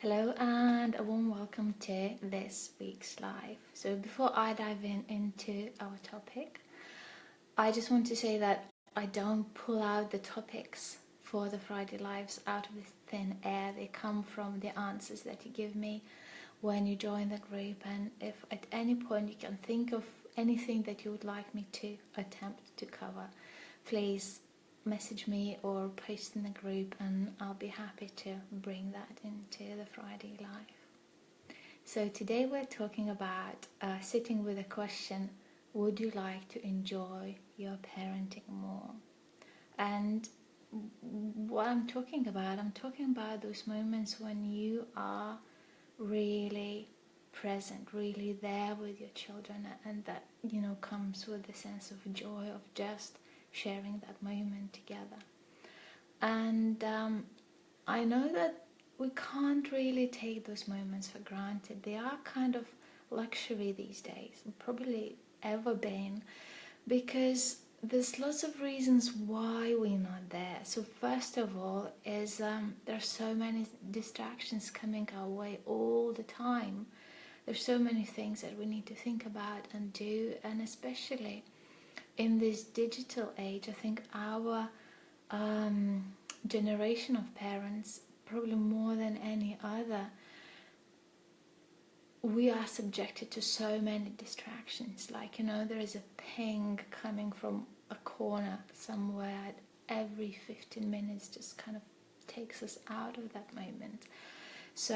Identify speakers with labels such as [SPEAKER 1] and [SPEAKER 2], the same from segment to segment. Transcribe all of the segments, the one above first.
[SPEAKER 1] Hello and a warm welcome to this week's live. So before I dive into our topic, I just want to say that I don't pull out the topics for the Friday lives out of the thin air. They come from the answers that you give me when you join the group, and if at any point you can think of anything that you would like me to attempt to cover, please message me or post in the group and I'll be happy to bring that into the Friday live. So today we're talking about sitting with a question: would you like to enjoy your parenting more? And what I'm talking about those moments when you are really present, really there with your children, and that comes with a sense of joy of just sharing that moment together. And I know that we can't really take those moments for granted. They are kind of luxury these days, probably ever been, because there's lots of reasons why we're not there. So first of all is there's so many distractions coming our way all the time. There's so many things that we need to think about and do, and especially in this digital age, I think our generation of parents, probably more than any other, we are subjected to so many distractions. Like, there is a ping coming from a corner somewhere at every 15 minutes, just kind of takes us out of that moment. So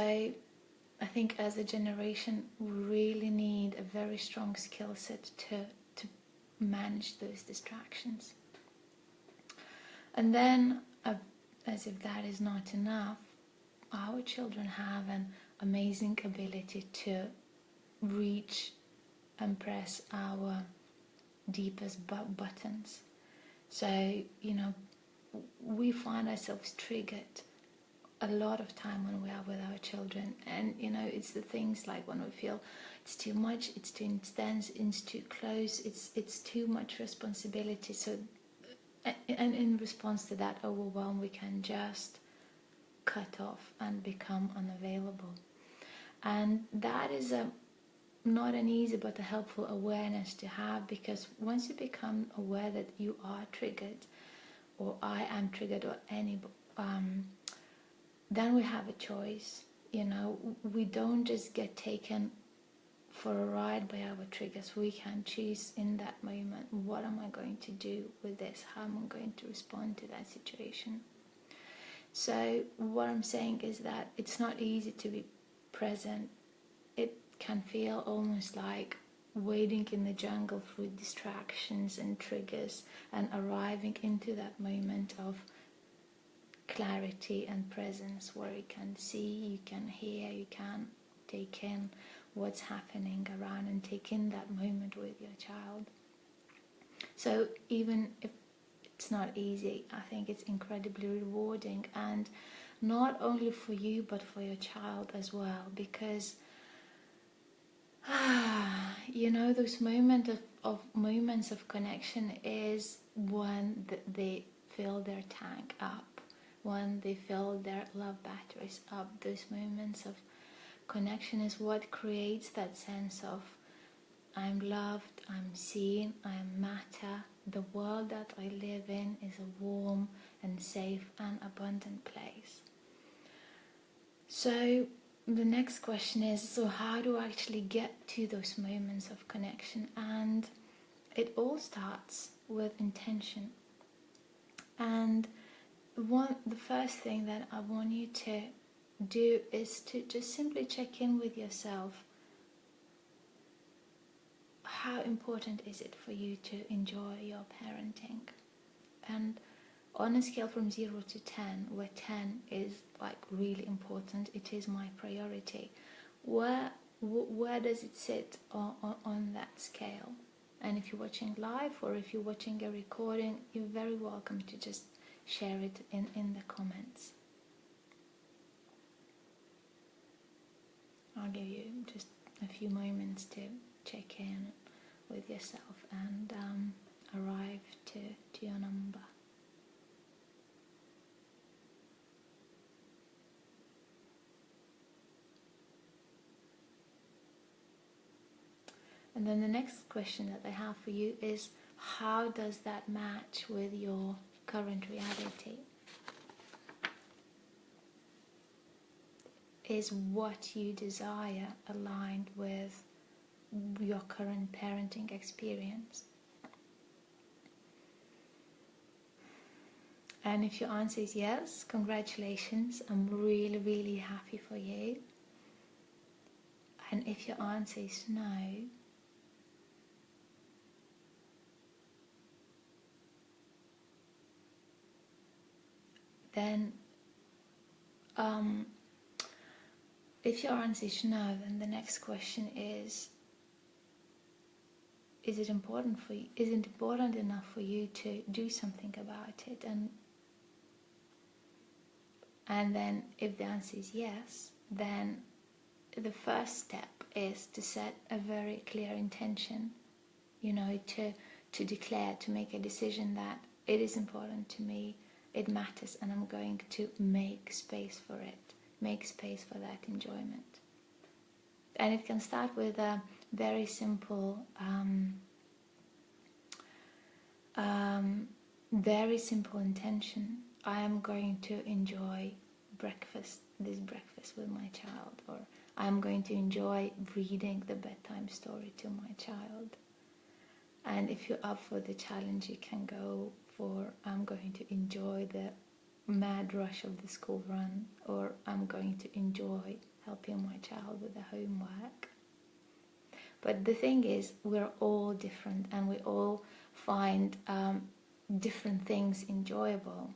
[SPEAKER 1] I think as a generation, we really need a very strong skill set to manage those distractions. And then, as if that is not enough, our children have an amazing ability to reach and press our deepest buttons. So, we find ourselves triggered a lot of time when we are with our children, and it's the things like when we feel it's too much, it's too intense, it's too close, it's too much responsibility. So, and in response to that overwhelm, we can just cut off and become unavailable. And that is not an easy but a helpful awareness to have, because once you become aware that you are triggered, or I am triggered, or any then we have a choice. We don't just get taken for a ride by our triggers. We can choose in that moment, what am I going to do with this? How am I going to respond to that situation? So what I'm saying is that it's not easy to be present. It can feel almost like wading in the jungle through distractions and triggers, and arriving into that moment of clarity and presence, where you can see, you can hear, you can take in what's happening around and take in that moment with your child. So even if it's not easy, I think it's incredibly rewarding, and not only for you but for your child as well, because those moments of connection is when they fill their tank up, when they fill their love batteries up. Those moments of connection is what creates that sense of I'm loved, I'm seen, I matter. The world that I live in is a warm and safe and abundant place. So the next question is, so how do I actually get to those moments of connection? And it all starts with intention. And the first thing that I want you to do is to just simply check in with yourself. How important is it for you to enjoy your parenting? And on a scale from 0 to 10, where 10 is like really important, it is my priority, where does it sit on that scale? And if you're watching live, or if you're watching a recording, you're very welcome to just share it in the comments. I'll give you just a few moments to check in with yourself and arrive to your number. And then the next question that I have for you is, how does that match with your current reality? Is what you desire aligned with your current parenting experience? And if your answer is yes, congratulations, I'm really, really happy for you. And if your answer is no, then if your answer is no, then the next question is it important for you? Is it important enough for you to do something about it? And then if the answer is yes, then the first step is to set a very clear intention, to declare, to make a decision that it is important to me, it matters, and I'm going to make space for it, make space for that enjoyment. And it can start with a very simple intention. I am going to enjoy this breakfast with my child, or I am going to enjoy reading the bedtime story to my child. And if you're up for the challenge, you can go for, I'm going to enjoy the mad rush of the school run, or I'm going to enjoy helping my child with the homework. But the thing is, we're all different, and we all find different things enjoyable.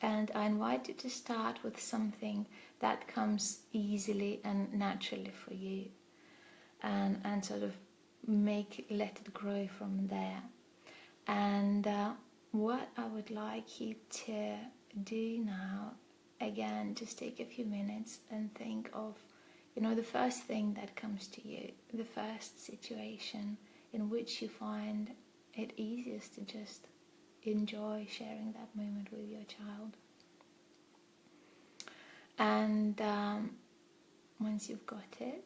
[SPEAKER 1] And I invite you to start with something that comes easily and naturally for you, and sort of let it grow from there. And what I would like you to do now, again, just take a few minutes and think of, the first thing that comes to you, the first situation in which you find it easiest to just enjoy sharing that moment with your child. And once you've got it,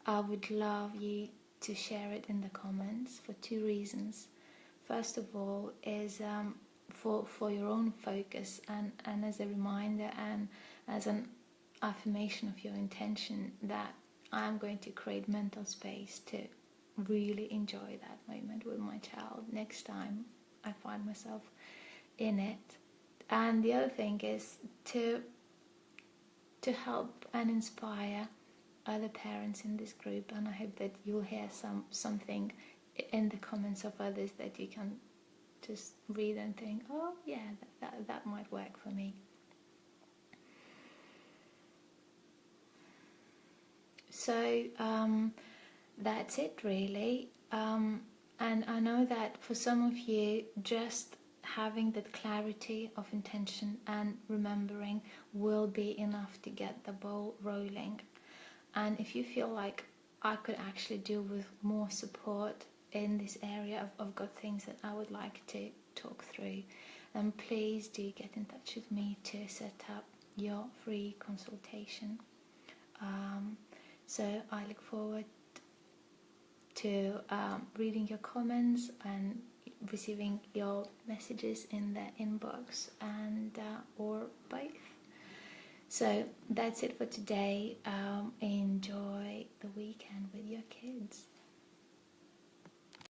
[SPEAKER 1] I would love you to share it in the comments for two reasons. First of all is for your own focus, and as a reminder and as an affirmation of your intention that I'm going to create mental space to really enjoy that moment with my child next time I find myself in it. And the other thing is to help and inspire other parents in this group, and I hope that you'll hear something in the comments of others that you can just read and think, oh yeah, that might work for me. So that's it really, and I know that for some of you, just having that clarity of intention and remembering will be enough to get the ball rolling. And if you feel like I could actually do with more support in this area, I've got things that I would like to talk through, then please do get in touch with me to set up your free consultation. So I look forward to reading your comments and receiving your messages in the inbox, and or both. So that's it for today. Enjoy the weekend with your kids.